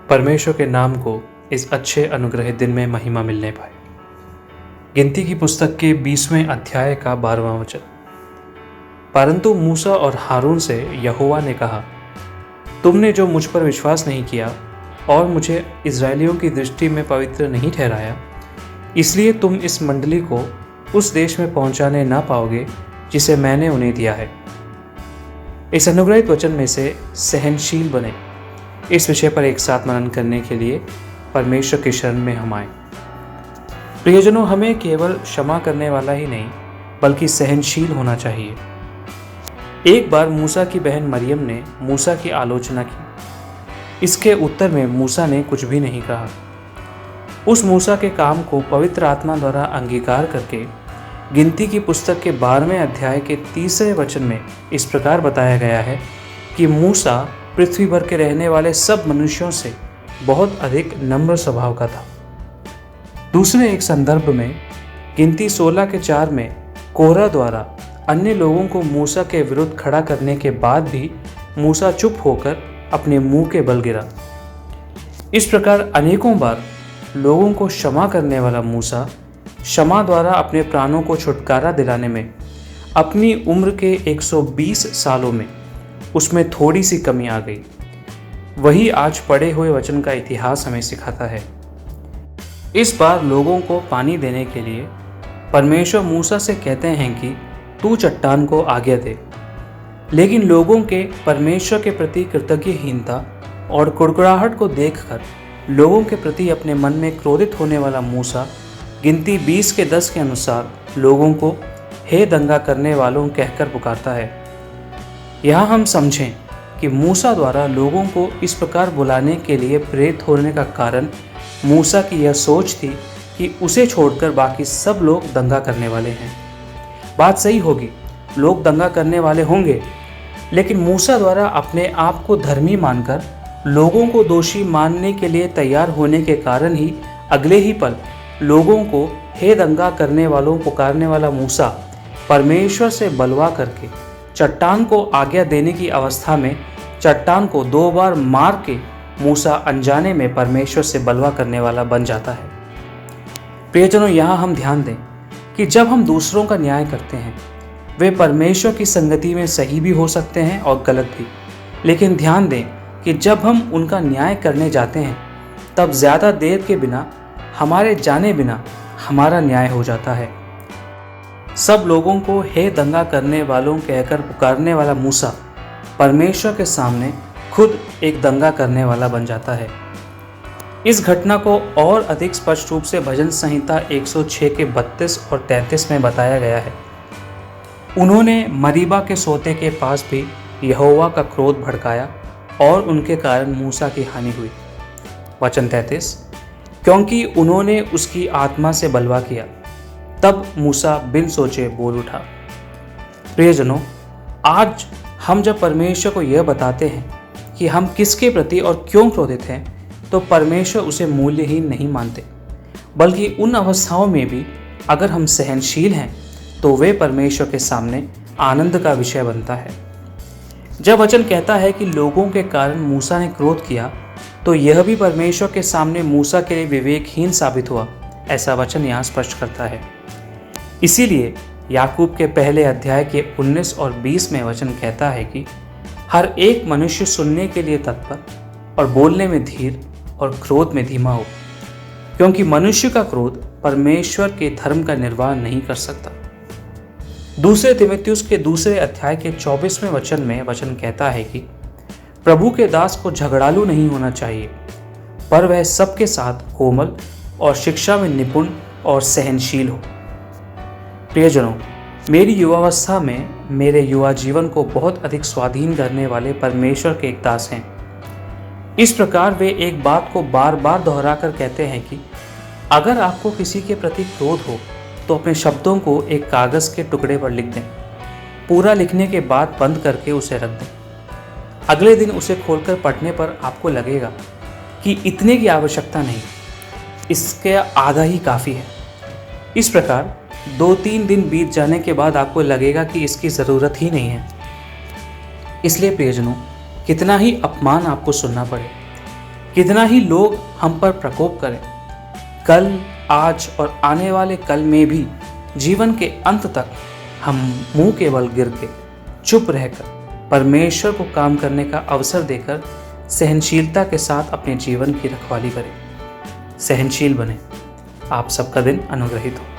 परमेश्वर के नाम को इस अच्छे अनुग्रहित दिन में महिमा मिलने पाए। गिनती की पुस्तक के 20वें अध्याय का 12वां वचन। परंतु मूसा और हारून से यहोवा ने कहा, तुमने जो मुझ पर विश्वास नहीं किया और मुझे इज़राइलियों की दृष्टि में पवित्र नहीं ठहराया, इसलिए तुम इस मंडली को उस देश में पहुंचाने ना पाओगे जिसे मैंने उन्हें दिया है। इस अनुग्रहित वचन में से सहनशील बने, इस विषय पर एक साथ मनन करने के लिए परमेश्वर के शरण में हम आए। प्रियजनों, हमें केवल क्षमा करने वाला ही नहीं बल्कि सहनशील होना चाहिए। एक बार मूसा की बहन मरियम ने मूसा की आलोचना की। इसके उत्तर में मूसा ने कुछ भी नहीं कहा। उस मूसा के काम को पवित्र आत्मा द्वारा अंगीकार करके गिनती की पुस्तक के 12वें अध्याय के 3 वचन में इस प्रकार बताया गया है कि मूसा पृथ्वी भर के रहने वाले सब मनुष्यों से बहुत अधिक नम्र स्वभाव का था। दूसरे एक संदर्भ में गिनती 16:4 में कोरह द्वारा अन्य लोगों को मूसा के विरुद्ध खड़ा करने के बाद भी मूसा चुप होकर अपने मुंह के बल गिरा। इस प्रकार अनेकों बार लोगों को क्षमा करने वाला मूसा क्षमा द्वारा अपने प्राणों को छुटकारा दिलाने में अपनी उम्र के 120 सालों में उसमें थोड़ी सी कमी आ गई। वही आज पढ़े हुए वचन का इतिहास हमें सिखाता है। इस बार लोगों को पानी देने के लिए परमेश्वर मूसा से कहते हैं कि तू चट्टान को आज्ञा दे, लेकिन लोगों के परमेश्वर के प्रति कृतज्ञहीनता और कुड़कुड़ाहट को देखकर लोगों के प्रति अपने मन में क्रोधित होने वाला मूसा गिनती 20:10 के अनुसार लोगों को हे दंगा करने वालों कहकर पुकारता है। यहाँ हम समझें कि मूसा द्वारा लोगों को इस प्रकार बुलाने के लिए प्रेरित होने का कारण मूसा की यह सोच थी कि उसे छोड़कर बाकी सब लोग दंगा करने वाले हैं। बात सही होगी, लोग दंगा करने वाले होंगे, लेकिन मूसा द्वारा अपने आप को धर्मी मानकर लोगों को दोषी मानने के लिए तैयार होने के कारण ही अगले ही पल लोगों को हे दंगा करने वालों पुकारने वाला मूसा परमेश्वर से बलवा करके चट्टान को आज्ञा देने की अवस्था में चट्टान को 2 बार मार के मूसा अनजाने में परमेश्वर से बलवा करने वाला बन जाता है। प्रियजनों, यहाँ हम ध्यान दें कि जब हम दूसरों का न्याय करते हैं वे परमेश्वर की संगति में सही भी हो सकते हैं और गलत भी, लेकिन ध्यान दें कि जब हम उनका न्याय करने जाते हैं तब ज़्यादा देर के बिना, हमारे जाने बिना हमारा न्याय हो जाता है। सब लोगों को हे दंगा करने वालों कहकर पुकारने वाला मूसा परमेश्वर के सामने खुद एक दंगा करने वाला बन जाता है। इस घटना को और अधिक स्पष्ट रूप से भजन संहिता 106 के 32 और 33 में बताया गया है। उन्होंने मरीबा के सोते के पास भी यहोवा का क्रोध भड़काया और उनके कारण मूसा की हानि हुई। वचन 33, क्योंकि उन्होंने उसकी आत्मा से बलवा किया, तब मूसा बिन सोचे बोल उठा। प्रियजनों, आज हम जब परमेश्वर को यह बताते हैं कि हम किसके प्रति और क्यों क्रोधित हैं, तो परमेश्वर उसे मूल्यहीन नहीं मानते, बल्कि उन अवस्थाओं में भी अगर हम सहनशील हैं तो वे परमेश्वर के सामने आनंद का विषय बनता है। जब वचन कहता है कि लोगों के कारण मूसा ने क्रोध किया, तो यह भी परमेश्वर के सामने मूसा के लिए विवेकहीन साबित हुआ, ऐसा वचन यहाँ स्पष्ट करता है। इसीलिए याकूब के पहले अध्याय के 19 और 20 में वचन कहता है कि हर एक मनुष्य सुनने के लिए तत्पर और बोलने में धीर और क्रोध में धीमा हो, क्योंकि मनुष्य का क्रोध परमेश्वर के धर्म का निर्वाह नहीं कर सकता। दूसरे तीमुथियुस के 2 अध्याय के 24वें वचन में वचन कहता है कि प्रभु के दास को झगड़ालू नहीं होना चाहिए, पर वह सबके साथ कोमल और शिक्षा में निपुण और सहनशील हो। प्रियजनों, मेरी युवावस्था में मेरे युवा जीवन को बहुत अधिक स्वाधीन करने वाले परमेश्वर के एक दास हैं। इस प्रकार वे एक बात को बार बार दोहराकर कहते हैं कि अगर आपको किसी के प्रति क्रोध हो तो अपने शब्दों को एक कागज़ के टुकड़े पर लिख दें। पूरा लिखने के बाद बंद करके उसे रख दें। अगले दिन उसे खोलकर पढ़ने पर आपको लगेगा कि इतने की आवश्यकता नहीं, इसके आधा ही काफ़ी है। इस प्रकार 2-3 दिन बीत जाने के बाद आपको लगेगा कि इसकी ज़रूरत ही नहीं है। इसलिए प्रियजनों, कितना ही अपमान आपको सुनना पड़े, कितना ही लोग हम पर प्रकोप करें, कल, आज और आने वाले कल में भी जीवन के अंत तक हम मुंह के बल गिर के चुप रहकर परमेश्वर को काम करने का अवसर देकर सहनशीलता के साथ अपने जीवन की रखवाली करें। सहनशील बने। आप सबका दिन अनुग्रहित हो।